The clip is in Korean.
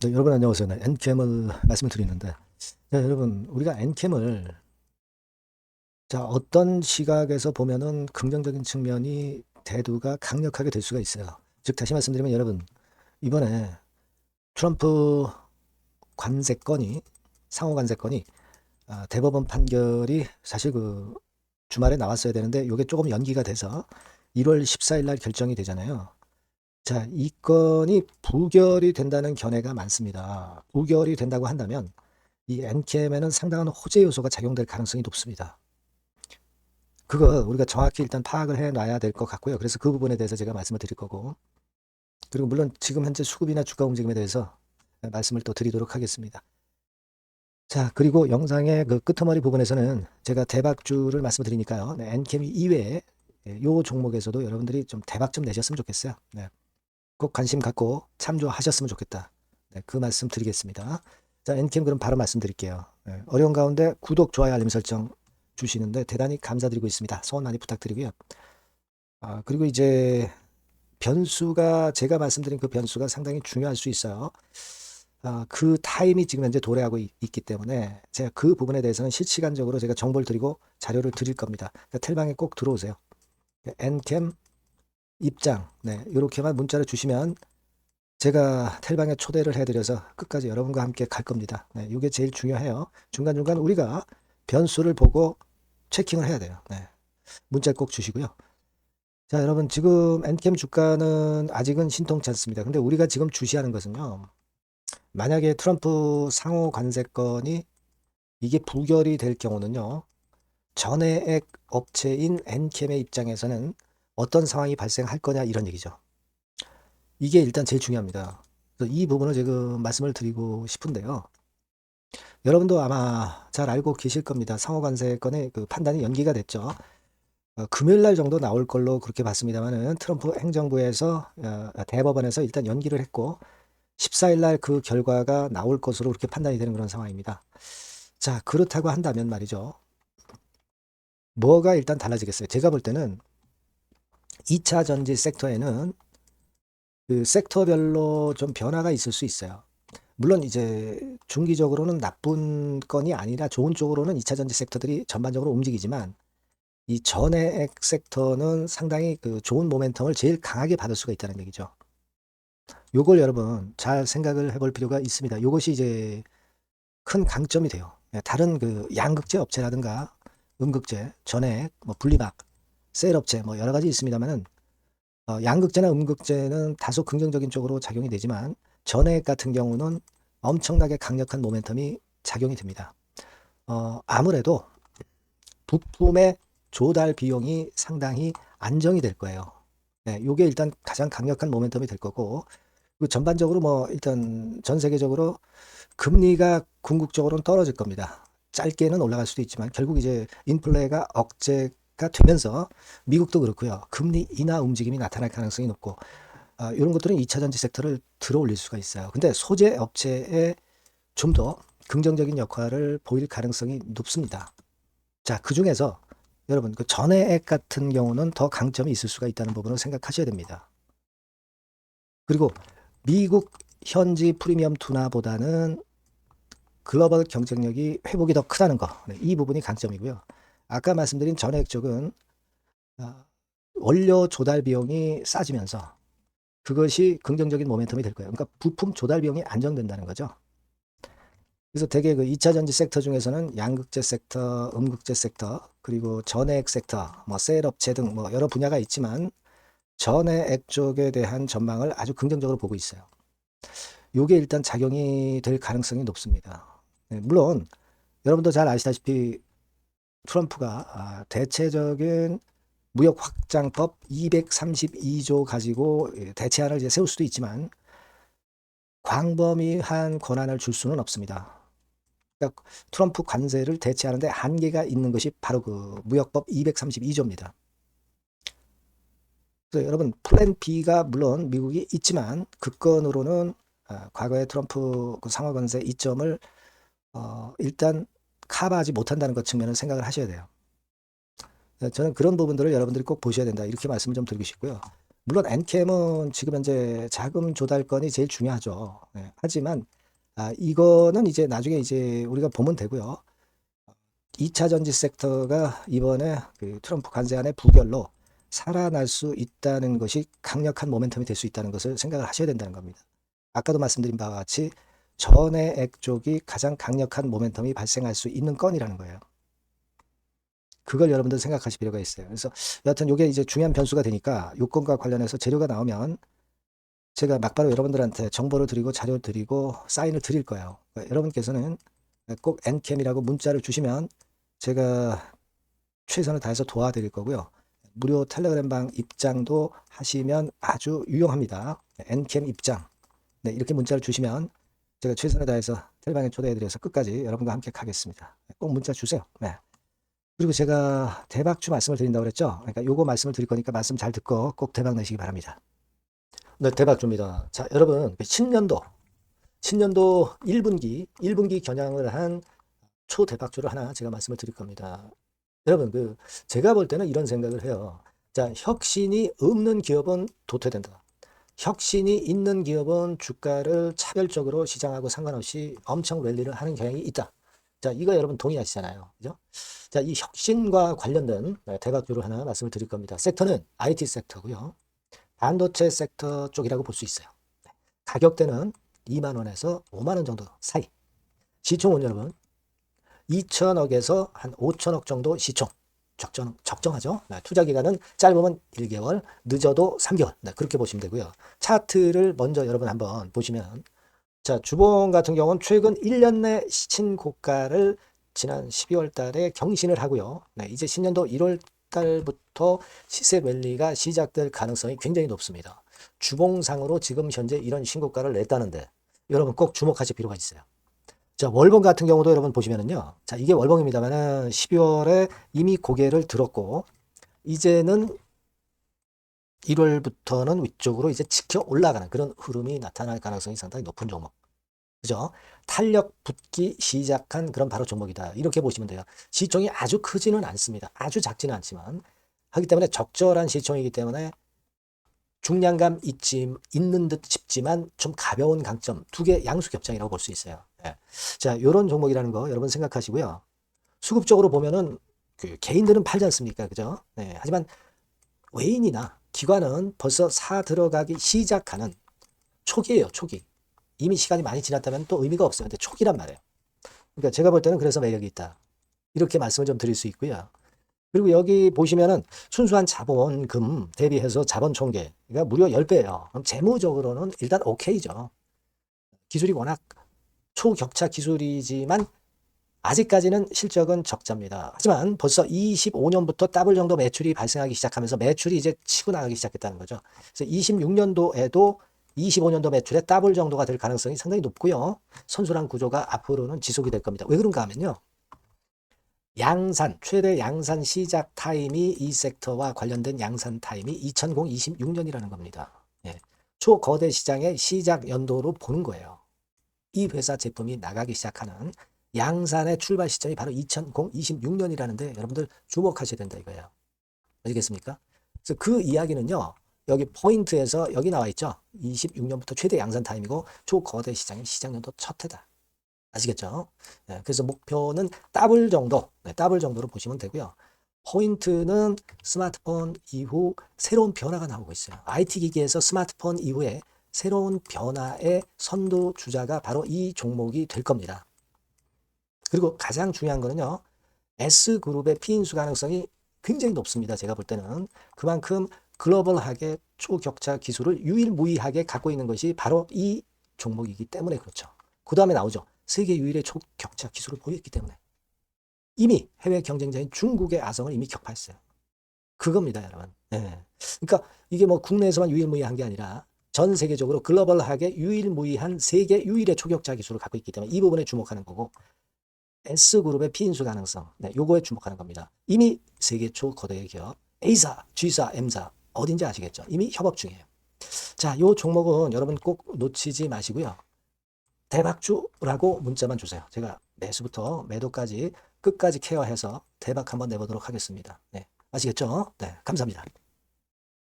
네, 여러분 안녕하세요. 네, 엔캠을 말씀을 드리는데, 네, 여러분 우리가 엔캠을 어떤 시각에서 보면은 긍정적인 측면이 대두가 강력하게 될 수가 있어요. 즉 다시 말씀드리면 여러분 이번에 트럼프 관세건이 상호 관세건이 대법원 판결이 사실 그 주말에 나왔어야 되는데 이게 조금 연기가 돼서 1월 14일 날 결정이 되잖아요. 자, 이 건이 부결이 된다는 견해가 많습니다. 부결이 된다고 한다면 이 엔캠에는 상당한 호재 요소가 작용될 가능성이 높습니다. 그거 우리가 정확히 일단 파악을 해놔야 될 것 같고요. 그래서 그 부분에 대해서 제가 말씀을 드릴 거고, 그리고 물론 지금 현재 수급이나 주가 움직임에 대해서 말씀을 또 드리도록 하겠습니다. 자, 그리고 영상의 그 끄트머리 부분에서는 제가 대박주를 말씀을 드리니까요. 네, 엔캠 이외에 요 종목에서도 여러분들이 좀 대박 좀 내셨으면 좋겠어요. 네, 꼭 관심 갖고 참조하셨으면 좋겠다. 네, 그 말씀 드리겠습니다. 자, 엔캠 그럼 바로 말씀드릴게요. 네, 어려운 가운데 구독, 좋아요, 알림 설정 주시는데 대단히 감사드리고 있습니다. 소원 많이 부탁드리고요. 그리고 이제 변수가 제가 말씀드린 그 변수가 상당히 중요할 수 있어요. 그 타임이 지금 현재 도래하고 있기 때문에 제가 그 부분에 대해서는 실시간적으로 제가 정보를 드리고 자료를 드릴 겁니다. 그러니까 텔방에 꼭 들어오세요. 엔캠 입장, 네, 이렇게만 문자를 주시면 제가 텔방에 초대를 해드려서 끝까지 여러분과 함께 갈 겁니다. 네, 이게 제일 중요해요. 중간중간 우리가 변수를 보고 체킹을 해야 돼요. 네, 문자 꼭 주시고요. 자, 여러분 지금 엔캠 주가는 아직은 신통치 않습니다. 근데 우리가 지금 주시하는 것은요. 만약에 트럼프 상호 관세건이 이게 부결이 될 경우는요. 전해액 업체인 엔캠의 입장에서는 어떤 상황이 발생할 거냐 이런 얘기죠. 이게 일단 제일 중요합니다. 그래서 이 부분을 지금 말씀을 드리고 싶은데요. 여러분도 아마 잘 알고 계실 겁니다. 상호 관세건의 그 판단이 연기가 됐죠. 금요일 날 정도 나올 걸로 그렇게 봤습니다만은 트럼프 행정부에서 대법원에서 일단 연기를 했고 14일 날 그 결과가 나올 것으로 그렇게 판단이 되는 그런 상황입니다. 자, 그렇다고 한다면 말이죠. 뭐가 일단 달라지겠어요? 제가 볼 때는 2차 전지 섹터에는 그 섹터별로 좀 변화가 있을 수 있어요. 물론 이제 중기적으로는 나쁜 건이 아니라 좋은 쪽으로는 2차 전지 섹터들이 전반적으로 움직이지만 이 전해액 섹터는 상당히 그 좋은 모멘텀을 제일 강하게 받을 수가 있다는 얘기죠. 요걸 여러분 잘 생각을 해볼 필요가 있습니다. 요것이 이제 큰 강점이 돼요. 다른 그 양극재 업체라든가 음극재, 전해액, 뭐 분리막, 셀업체 뭐 여러 가지 있습니다만은 양극재나 음극재는 다소 긍정적인 쪽으로 작용이 되지만 전해액 같은 경우는 엄청나게 강력한 모멘텀이 작용이 됩니다. 아무래도 부품의 조달 비용이 상당히 안정이 될 거예요. 네, 요게 일단 가장 강력한 모멘텀이 될 거고, 그 전반적으로 뭐 일단 전 세계적으로 금리가 궁극적으로는 떨어질 겁니다. 짧게는 올라갈 수도 있지만 결국 이제 인플레가 억제가 되면서 미국도 그렇고요. 금리 인하 움직임이 나타날 가능성이 높고 이런 것들은 2차 전지 섹터를 들어 올릴 수가 있어요. 근데 소재 업체에 좀 더 긍정적인 역할을 보일 가능성이 높습니다. 자, 그중에서 여러분 그 전해액 같은 경우는 더 강점이 있을 수가 있다는 부분을 생각하셔야 됩니다. 그리고 미국 현지 프리미엄 둔화보다는 글로벌 경쟁력이 회복이 더 크다는 거. 네, 이 부분이 강점이고요. 아까 말씀드린 전액 쪽은 원료 조달 비용이 싸지면서 그것이 긍정적인 모멘텀이 될 거예요. 그러니까 부품 조달 비용이 안정된다는 거죠. 그래서 대개 그 2차 전지 섹터 중에서는 양극재 섹터, 음극재 섹터, 그리고 전해액 섹터, 뭐 셀업체 등 뭐 여러 분야가 있지만 전해액 쪽에 대한 전망을 아주 긍정적으로 보고 있어요. 이게 일단 작용이 될 가능성이 높습니다. 네, 물론 여러분도 잘 아시다시피 트럼프가 대체적인 무역 확장법 232조 가지고 대체안을 이제 세울 수도 있지만 광범위한 권한을 줄 수는 없습니다. 그러니까 트럼프 관세를 대체하는데 한계가 있는 것이 바로 그 무역법 232조입니다. 그래서 여러분 플랜 B가 물론 미국이 있지만 그 건으로는 과거에 트럼프 그 상하 관세 이점을 일단 커버하지 못한다는 것 측면을 생각을 하셔야 돼요. 저는 그런 부분들을 여러분들이 꼭 보셔야 된다. 이렇게 말씀을 좀 드리고 싶고요. 물론 엔캠은 지금 현재 자금 조달건이 제일 중요하죠. 네. 하지만 이거는 이제 나중에 이제 우리가 보면 되고요. 2차 전지 섹터가 이번에 그 트럼프 관세안의 부결로 살아날 수 있다는 것이 강력한 모멘텀이 될 수 있다는 것을 생각을 하셔야 된다는 겁니다. 아까도 말씀드린 바와 같이 전해액 쪽이 가장 강력한 모멘텀이 발생할 수 있는 건이라는 거예요. 그걸 여러분들 생각하실 필요가 있어요. 그래서 여하튼 이게 이제 중요한 변수가 되니까 요건과 관련해서 재료가 나오면 제가 막바로 여러분들한테 정보를 드리고 자료 드리고 사인을 드릴 거예요. 그러니까 여러분께서는 꼭 엔캠이라고 문자를 주시면 제가 최선을 다해서 도와드릴 거고요. 무료 텔레그램방 입장도 하시면 아주 유용합니다. 엔캠 입장. 네, 이렇게 문자를 주시면 제가 최선을 다해서 텔방에 초대해드려서 끝까지 여러분과 함께 가겠습니다. 꼭 문자 주세요. 네. 그리고 제가 대박주 말씀을 드린다고 그랬죠. 그러니까 요거 말씀을 드릴 거니까 말씀 잘 듣고 꼭 대박 내시기 바랍니다. 네, 대박주입니다. 자, 여러분, 신년도 1분기 겨냥을 한 초대박주를 하나 제가 말씀을 드릴 겁니다. 여러분, 제가 볼 때는 이런 생각을 해요. 자, 혁신이 없는 기업은 도태된다. 혁신이 있는 기업은 주가를 차별적으로 시장하고 상관없이 엄청 랠리를 하는 경향이 있다. 자, 이거 여러분 동의하시잖아요. 그죠? 자, 이 혁신과 관련된 대박주를 하나 말씀을 드릴 겁니다. 섹터는 IT 섹터고요. 반도체 섹터 쪽이라고 볼 수 있어요. 가격대는 2만 원에서 5만 원 정도 사이. 시총은 여러분 2천억에서 한 5천억 정도 시총. 적정하죠. 투자 기간은 짧으면 1개월, 늦어도 3개월. 그렇게 보시면 되고요. 차트를 먼저 여러분 한번 보시면 자, 주봉 같은 경우는 최근 1년 내 시친 고가를 지난 12월 달에 경신을 하고요. 이제 신년도 1월 달부터 시세 랠리가 시작될 가능성이 굉장히 높습니다. 주봉상으로 지금 현재 이런 신고가를 냈다는데 여러분 꼭 주목하실 필요가 있어요. 자, 월봉 같은 경우도 여러분 보시면은요. 자, 이게 월봉입니다만은 12월에 이미 고개를 들었고 이제는 1월부터는 위쪽으로 이제 지켜 올라가는 그런 흐름이 나타날 가능성이 상당히 높은 종목. 그죠? 탄력 붙기 시작한 그런 바로 종목이다. 이렇게 보시면 돼요. 시총이 아주 크지는 않습니다. 아주 작지는 않지만 하기 때문에 적절한 시총이기 때문에 중량감 있는 듯 싶지만 좀 가벼운 강점 두 개 양수 겹장이라고 볼 수 있어요. 네. 자, 이런 종목이라는 거 여러분 생각하시고요. 수급적으로 보면은 개인들은 팔지 않습니까? 그죠? 네. 하지만 외인이나 기관은 벌써 사 들어가기 시작하는 초기예요. 초기. 이미 시간이 많이 지났다면 또 의미가 없어요. 근데 초기란 말이에요. 그러니까 제가 볼 때는 그래서 매력이 있다. 이렇게 말씀을 좀 드릴 수 있고요. 그리고 여기 보시면은 순수한 자본금 대비해서 자본 총계가 무려 10배예요. 그럼 재무적으로는 일단 오케이죠. 기술이 워낙 초격차 기술이지만 아직까지는 실적은 적자입니다. 하지만 벌써 25년부터 더블 정도 매출이 발생하기 시작하면서 매출이 이제 치고 나가기 시작했다는 거죠. 그래서 26년도에도 25년도 매출의 더블 정도가 될 가능성이 상당히 높고요. 선순환 구조가 앞으로는 지속이 될 겁니다. 왜 그런가 하면요. 최대 양산 시작 타임이 이 섹터와 관련된 양산 타임이 2026년이라는 겁니다. 예. 초거대 시장의 시작 연도로 보는 거예요. 이 회사 제품이 나가기 시작하는 양산의 출발 시점이 바로 2026년이라는데 여러분들 주목하셔야 된다 이거예요. 아시겠습니까? 그래서 그 이야기는요. 여기 포인트에서 여기 나와 있죠. 26년부터 최대 양산 타임이고 초거대 시장의 시작 연도 첫 해다. 아시겠죠? 네, 그래서 목표는 더블 정도, 더블 정도로 보시면 되고요. 포인트는 스마트폰 이후 새로운 변화가 나오고 있어요. IT 기기에서 스마트폰 이후에 새로운 변화의 선두 주자가 바로 이 종목이 될 겁니다. 그리고 가장 중요한 거는요. S그룹의 피인수 가능성이 굉장히 높습니다. 제가 볼 때는 그만큼 글로벌하게 초격차 기술을 유일무이하게 갖고 있는 것이 바로 이 종목이기 때문에 그렇죠. 그 다음에 나오죠. 세계 유일의 초격차 기술을 보였기 때문에 이미 해외 경쟁자인 중국의 아성을 이미 격파했어요. 그겁니다, 여러분. 네. 그러니까 이게 뭐 국내에서만 유일무이한 게 아니라 전 세계적으로 글로벌하게 유일무이한 세계 유일의 초격차 기술을 갖고 있기 때문에 이 부분에 주목하는 거고 S그룹의 피인수 가능성, 요거에 주목하는 겁니다. 이미 세계 초거대 기업 A사, G사, M사 어딘지 아시겠죠? 이미 협업 중이에요. 자, 요 종목은 여러분 꼭 놓치지 마시고요. 대박주라고 문자만 주세요. 제가 매수부터 매도까지 끝까지 케어해서 대박 한번 내보도록 하겠습니다. 네, 아시겠죠? 네, 감사합니다.